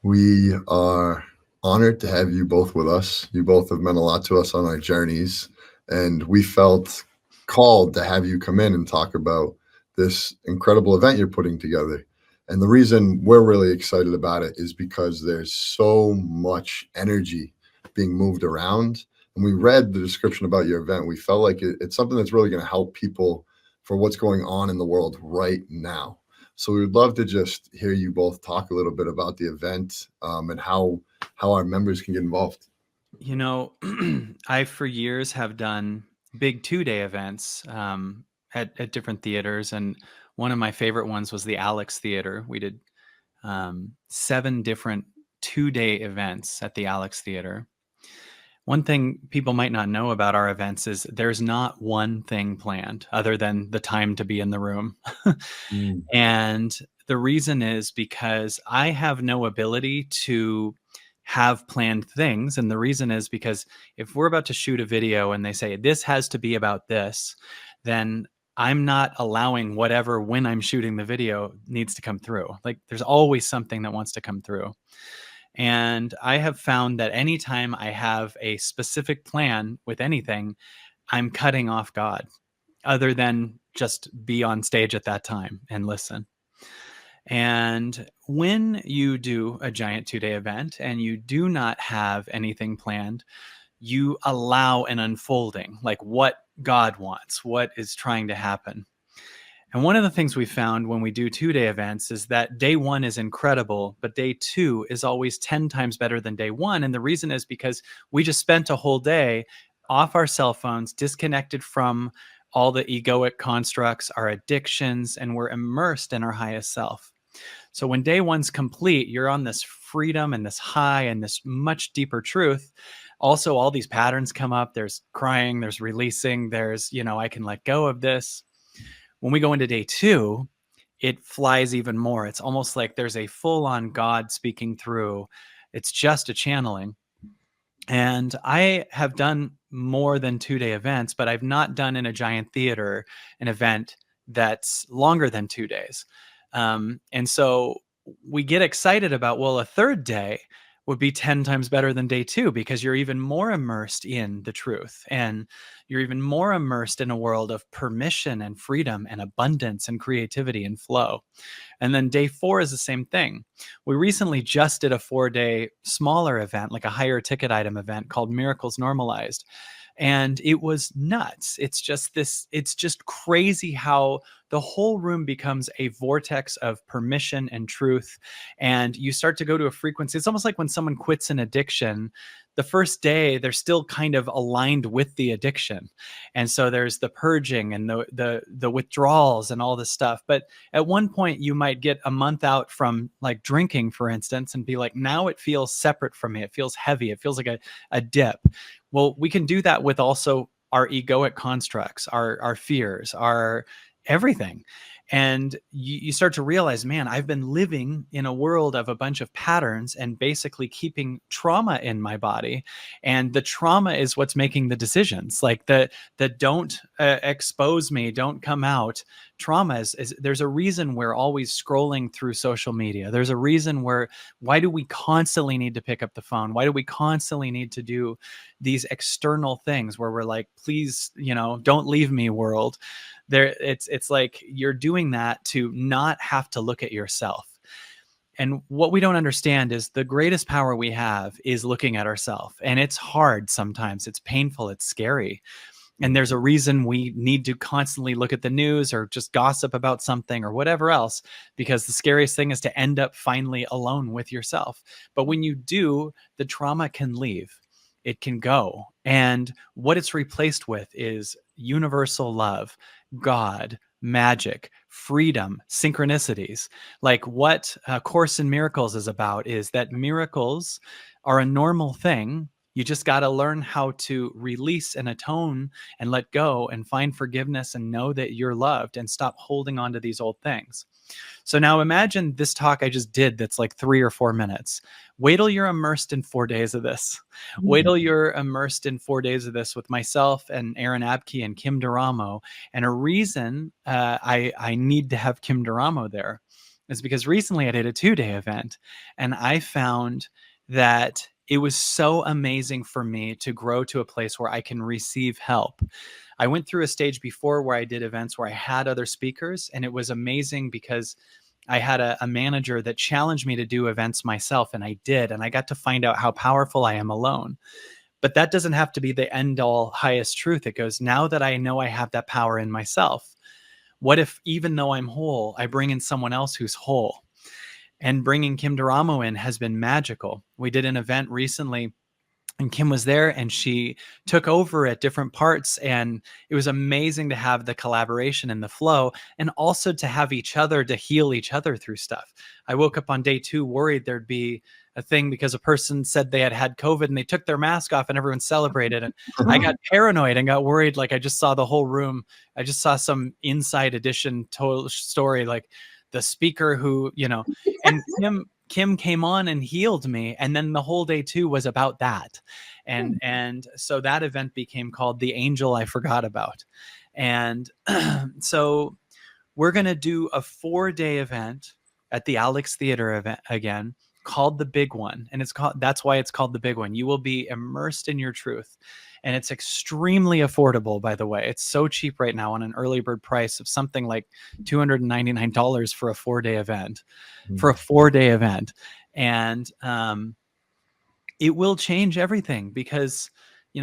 We are honored to have you both with us. You both have meant a lot to us on our journeys, and we felt called to have you come in and talk about this incredible event you're putting together. And the reason we're really excited about it is because there's so much energy being moved around. And we read the description about your event. We felt like it's something that's really going to help people for what's going on in the world right now. So we would love to just hear you both talk a little bit about the event, and how our members can get involved. You know, I for years have done big 2-day events at different theaters, and one of my favorite ones was the Alex Theater. We did 7 different 2-day events at the Alex Theater. One thing people might not know about our events is there's not one thing planned other than the time to be in the room. Mm. And the reason is because I have no ability to have planned things. And the reason is because if we're about to shoot a video and they say, this has to be about this, then I'm not allowing whatever, when I'm shooting the video, needs to come through. Like there's always something that wants to come through. And I have found that anytime I have a specific plan with anything, I'm cutting off God, other than just be on stage at that time and listen. And when you do a giant 2-day event and you do not have anything planned, you allow an unfolding, like what God wants, what is trying to happen. And one of the things we found when we do 2-day events is that day one is incredible, but day two is always 10 times better than day one. And the reason is because we just spent a whole day off our cell phones, disconnected from all the egoic constructs, our addictions, and we're immersed in our highest self. So when day one's complete, you're on this freedom and this high and this much deeper truth. Also, all these patterns come up. There's crying, there's releasing, there's, I can let go of this. When we go into day two, it flies even more. It's almost like there's a full on God speaking through. It's just a channeling. And I have done more than 2-day events, but I've not done in a giant theater an event that's longer than 2 days. And so we get excited about, well, a third day would be 10 times better than day two because you're even more immersed in the truth and you're even more immersed in a world of permission and freedom and abundance and creativity and flow. And then day four is the same thing. We recently just did a 4-day smaller event, like a higher ticket item event called Miracles Normalized. And it was nuts. It's just crazy how the whole room becomes a vortex of permission and truth. And you start to go to a frequency. It's almost like when someone quits an addiction, the first day they're still kind of aligned with the addiction. And so there's the purging and the withdrawals and all this stuff. But at one point you might get a month out from like drinking, for instance, and be like, now it feels separate from me. It feels heavy. It feels like a dip. Well, we can do that with also our egoic constructs, our fears, our everything. And you start to realize, man, I've been living in a world of a bunch of patterns and basically keeping trauma in my body. And the trauma is what's making the decisions. Like the don't expose me, don't come out. Trauma is there's a reason we're always scrolling through social media. There's a reason why do we constantly need to pick up the phone? Why do we constantly need to do these external things where we're like, please, don't leave me, world. It's like you're doing that to not have to look at yourself. And what we don't understand is the greatest power we have is looking at ourselves. And it's hard sometimes. It's painful. It's scary. And there's a reason we need to constantly look at the news or just gossip about something or whatever else, because the scariest thing is to end up finally alone with yourself. But when you do, the trauma can leave. It can go. And what it's replaced with is universal love, God, magic, freedom, synchronicities. Like what Course in Miracles is about is that miracles are a normal thing. You just got to learn how to release and atone and let go and find forgiveness and know that you're loved and stop holding on to these old things. So now imagine this talk I just did that's like 3 or 4 minutes. Wait till you're immersed in 4 days of this. Wait till you're immersed in 4 days of this with myself and Aaron Abke and Kim Duramo. And a reason I need to have Kim Duramo there is because recently I did a 2-day event, and I found that it was so amazing for me to grow to a place where I can receive help. I went through a stage before where I did events where I had other speakers, and it was amazing because I had a manager that challenged me to do events myself, and I did. And I got to find out how powerful I am alone. But that doesn't have to be the end all highest truth. It goes, now that I know I have that power in myself, what if, even though I'm whole, I bring in someone else who's whole? And bringing Kim Duramo in has been magical. We did an event recently, and Kim was there, and she took over at different parts, and it was amazing to have the collaboration and the flow, and also to have each other to heal each other through stuff. I woke up on day 2 worried there'd be a thing because a person said they had had COVID and they took their mask off and everyone celebrated. And I got paranoid and got worried. Like, I just saw the whole room. I just saw some Inside Edition total story, like the speaker who, and Kim came on and healed me. And then the whole day 2 was about that. And so that event became called The Angel I Forgot About. And so we're going to do a 4-day event at the Alex Theater event again, called The Big One. And that's why it's called The Big One. You will be immersed in your truth. And it's extremely affordable, by the way. It's so cheap right now on an early bird price of something like $299 for a 4-day event. And it will change everything, because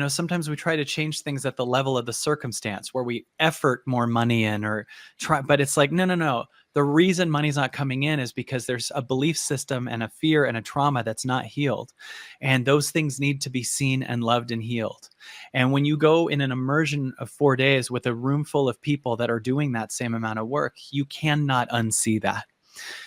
sometimes we try to change things at the level of the circumstance where we effort more money in or try, but it's like, no. The reason money's not coming in is because there's a belief system and a fear and a trauma that's not healed. And those things need to be seen and loved and healed. And when you go in an immersion of 4 days with a room full of people that are doing that same amount of work, you cannot unsee that.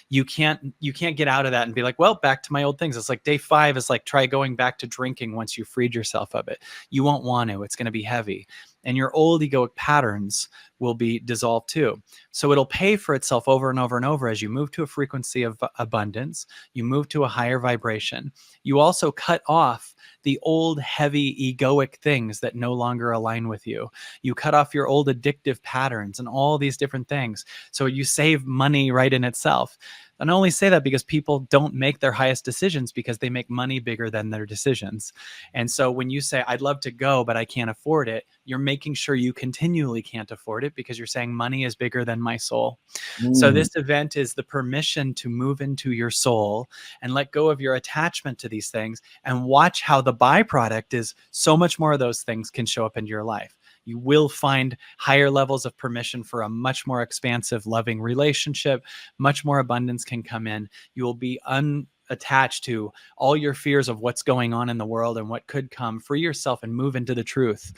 You can't get out of that and be like, well, back to my old things. It's like day 5 is like, try going back to drinking once you freed yourself of it. You won't want to. It's going to be heavy. And your old egoic patterns will be dissolved too. So it'll pay for itself over and over and over as you move to a frequency of abundance. You move to a higher vibration. You also cut off the old heavy egoic things that no longer align with you. You cut off your old addictive patterns and all these different things. So you save money right in itself. And I only say that because people don't make their highest decisions because they make money bigger than their decisions. And so when you say, I'd love to go, but I can't afford it, you're making sure you continually can't afford it because you're saying money is bigger than my soul. So this event is the permission to move into your soul and let go of your attachment to these things, and watch how the byproduct is so much more of those things can show up into your life. You will find higher levels of permission for a much more expansive, loving relationship. Much more abundance can come in. You will be unattached to all your fears of what's going on in the world and what could come. Free yourself and move into the truth.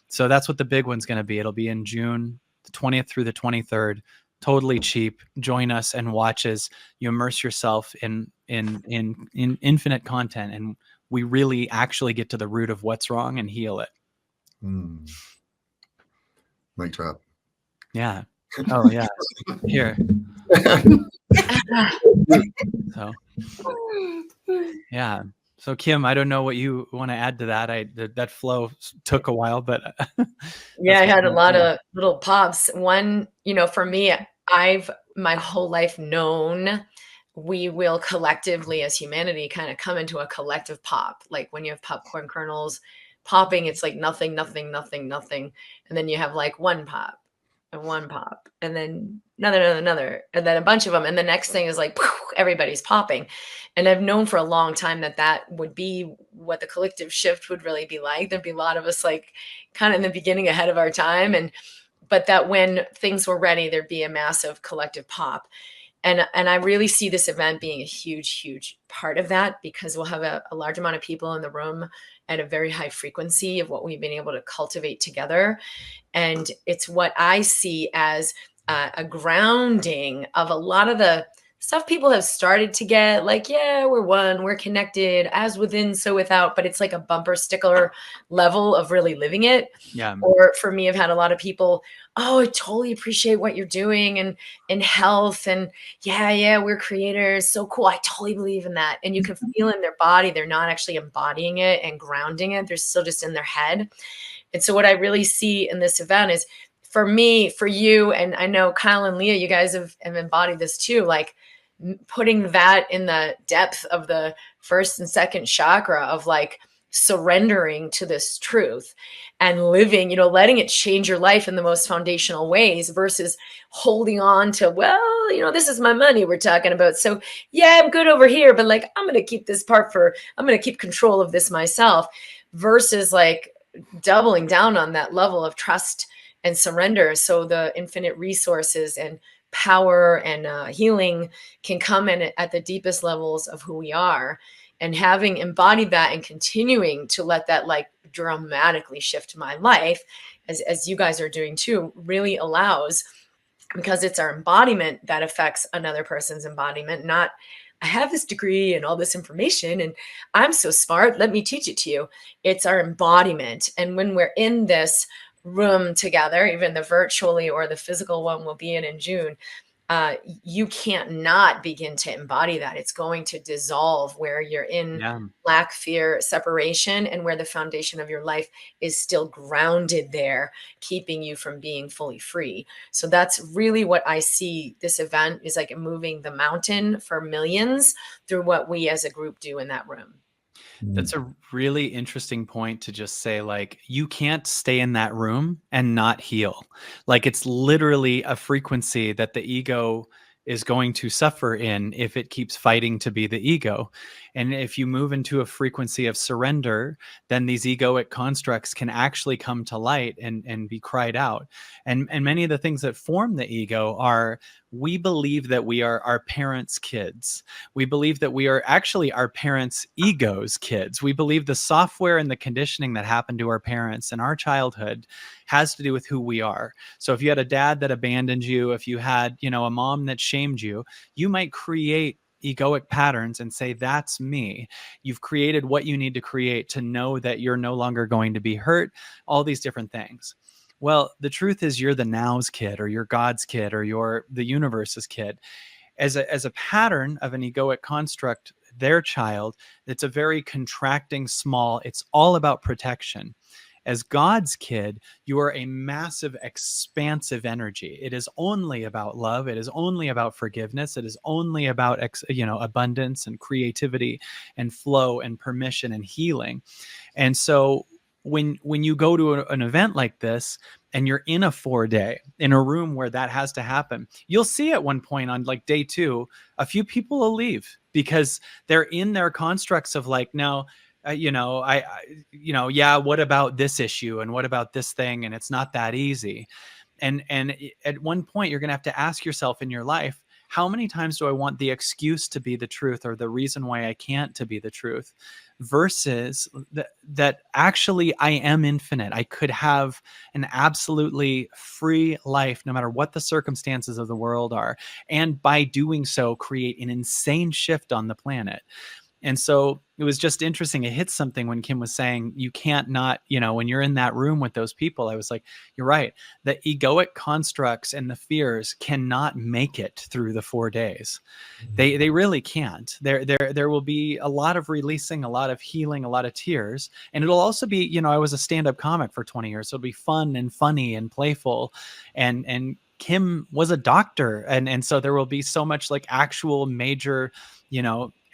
So that's what the big one's going to be. It'll be in June the 20th through the 23rd. Totally cheap. Join us and watch as you immerse yourself in infinite content, and we really actually get to the root of what's wrong and heal it. Mic drop. Yeah. Oh yeah. Here. So yeah. So Kim, I don't know what you want to add to that. That flow took a while, but yeah, I had a lot of little pops. One, for me, I've my whole life known we will collectively as humanity kind of come into a collective pop. Like when you have popcorn kernels popping, it's like nothing, nothing, nothing, nothing. And then you have like one pop, and then another, and then a bunch of them. And the next thing is like, everybody's popping. And I've known for a long time that would be what the collective shift would really be like. There'd be a lot of us like kind of in the beginning ahead of our time. But that when things were ready, there'd be a massive collective pop. And I really see this event being a huge, huge part of that, because we'll have a large amount of people in the room at a very high frequency of what we've been able to cultivate together. And it's what I see as a grounding of a lot of the stuff people have started to get, like, yeah, we're one, we're connected, as within, so without, but it's like a bumper sticker level of really living it. Yeah. Or for me, I've had a lot of people, oh, I totally appreciate what you're doing and in health, and yeah, we're creators. So cool. I totally believe in that. And you can feel in their body, they're not actually embodying it and grounding it. They're still just in their head. And so what I really see in this event is, for me, for you, and I know Kyle and Leah, you guys have embodied this too, like putting that in the depth of the first and second chakra of like surrendering to this truth and living, letting it change your life in the most foundational ways versus holding on to, well, this is my money we're talking about. So yeah, I'm good over here, but like, I'm going to keep this part I'm going to keep control of this myself, versus like doubling down on that level of trust and surrender. So the infinite resources and power and healing can come in at the deepest levels of who we are. And having embodied that and continuing to let that like dramatically shift my life, as you guys are doing too, really allows, because it's our embodiment that affects another person's embodiment, not I have this degree and all this information and I'm so smart, let me teach it to you. It's our embodiment. And when we're in this room together, even the virtually or the physical one we'll be in June, you can't not begin to embody that. It's going to dissolve where you're in lack, fear, separation, and where the foundation of your life is still grounded there, keeping you from being fully free. So that's really what I see this event is like, moving the mountain for millions through what we as a group do in that room. That's a really interesting point to just say, like, you can't stay in that room and not heal. Like, it's literally a frequency that the ego is going to suffer in if it keeps fighting to be the ego. And if you move into a frequency of surrender, then these egoic constructs can actually come to light and be cried out. And many of the things that form the ego are, we believe that we are our parents' kids. We believe that we are actually our parents' ego's kids. We believe the software and the conditioning that happened to our parents in our childhood has to do with who we are. So if you had a dad that abandoned you, if you had, a mom that shamed you, you might create egoic patterns and say, that's me. You've created what you need to create to know that you're no longer going to be hurt, all these different things. Well, the truth is, you're the now's kid, or you're God's kid, or you're the universe's kid. As a pattern of an egoic construct, their child, it's a very contracting, small, it's all about protection. As God's kid, you are a massive, expansive energy. It is only about love. It is only about forgiveness. It is only about, abundance and creativity and flow and permission and healing. And so when you go to an event like this and you're in a 4-day in a room where that has to happen, you'll see at one point on like day 2, a few people will leave because they're in their constructs of like, no, what about this issue and what about this thing? And it's not that easy. And at one point you're going to have to ask yourself in your life, how many times do I want the excuse to be the truth or the reason why I can't to be the truth, versus that actually I am infinite. I could have an absolutely free life no matter what the circumstances of the world are. And by doing so, create an insane shift on the planet. And so it was just interesting. It hit something when Kim was saying, you can't not, when you're in that room with those people, I was like, you're right. The egoic constructs and the fears cannot make it through the 4 days. They really can't. There will be a lot of releasing, a lot of healing, a lot of tears. And it'll also be, I was a stand-up comic for 20 years. So it'll be fun and funny and playful. And Kim was a doctor. And so there will be so much like actual major,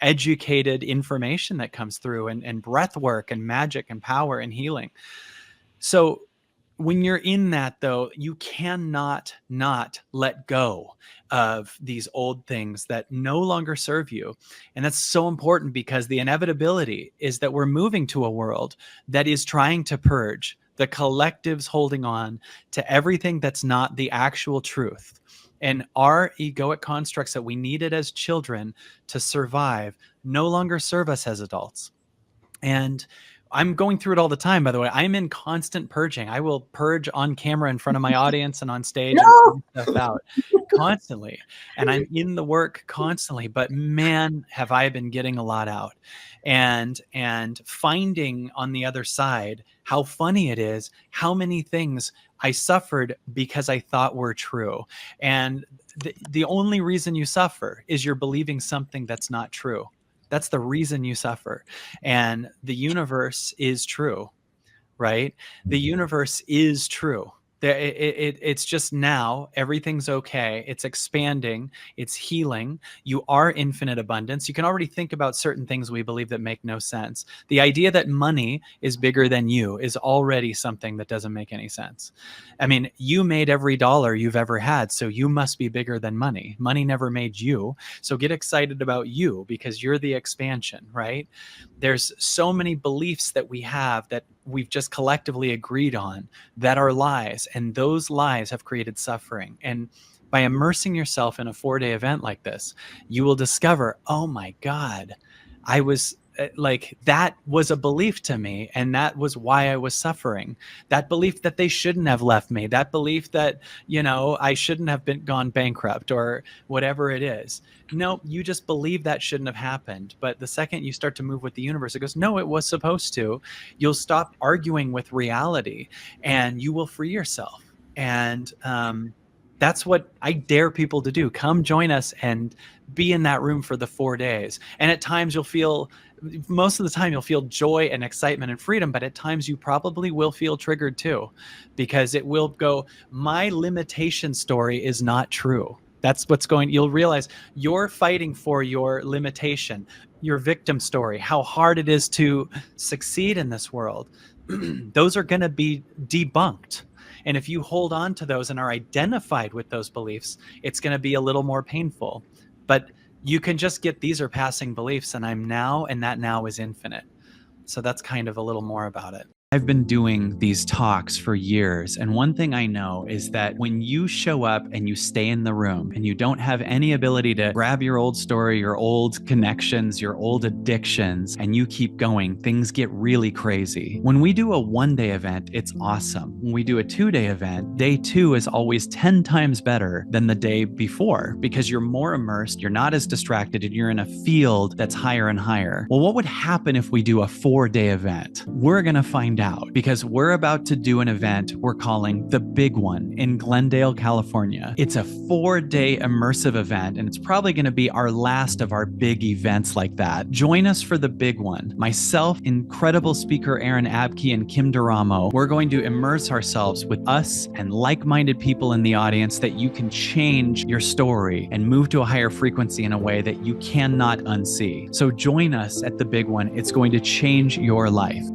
educated information that comes through, and breath work and magic and power and healing. So when you're in that, though, you cannot not let go of these old things that no longer serve you. And that's so important, because the inevitability is that we're moving to a world that is trying to purge. The collective's holding on to everything that's not the actual truth. And our egoic constructs that we needed as children to survive no longer serve us as adults. And I'm going through it all the time, by the way. I'm in constant purging. I will purge on camera in front of my audience and on stage and point stuff out constantly. And I'm in the work constantly, but man, have I been getting a lot out. And finding on the other side how funny it is, how many things I suffered because I thought were true. And the only reason you suffer is you're believing something that's not true. That's the reason you suffer. And the universe is true, right? The universe is true. It's just now everything's okay. It's expanding. It's healing. You are infinite abundance. You can already think about certain things we believe that make no sense. The idea that money is bigger than you is already something that doesn't make any sense. I mean, you made every dollar you've ever had, so you must be bigger than money. Money never made you. So get excited about you because you're the expansion, right? There's so many beliefs that we have that we've just collectively agreed on that are lies, and those lies have created suffering. And by immersing yourself in a 4-day event like this, you will discover, oh my God, I was like, that was a belief to me, and that was why I was suffering. That belief that they shouldn't have left me, that belief that, you know, I shouldn't have gone bankrupt or whatever it is. No, you just believe that shouldn't have happened. But the second you start to move with the universe, it goes, no, it was supposed to. You'll stop arguing with reality and you will free yourself. And that's what I dare people to do. Come join us and be in that room for the 4 days. And at times most of the time you'll feel joy and excitement and freedom, but at times you probably will feel triggered too, because it will go, my limitation story is not true. That's what's you'll realize you're fighting for your limitation, your victim story, how hard it is to succeed in this world. Those are going to be debunked. And if you hold on to those and are identified with those beliefs, it's going to be a little more painful. But you can just get, these are passing beliefs, and I'm now, and that now is infinite. So that's kind of a little more about it. I've been doing these talks for years, and one thing I know is that when you show up and you stay in the room and you don't have any ability to grab your old story, your old connections, your old addictions, and you keep going, things get really crazy. When we do a 1-day event, it's awesome. When we do a 2-day event, day 2 is always 10 times better than the day before because you're more immersed, you're not as distracted, and you're in a field that's higher and higher. Well, what would happen if we do a 4-day event? We're going to find out, because we're about to do an event we're calling The Big One in Glendale, California. It's a 4-day immersive event, and it's probably going to be our last of our big events like that. Join us for The Big One. Myself, incredible speaker Aaron Abke, and Kim Duramo, we're going to immerse ourselves with us and like-minded people in the audience that you can change your story and move to a higher frequency in a way that you cannot unsee. So join us at The Big One. It's going to change your life.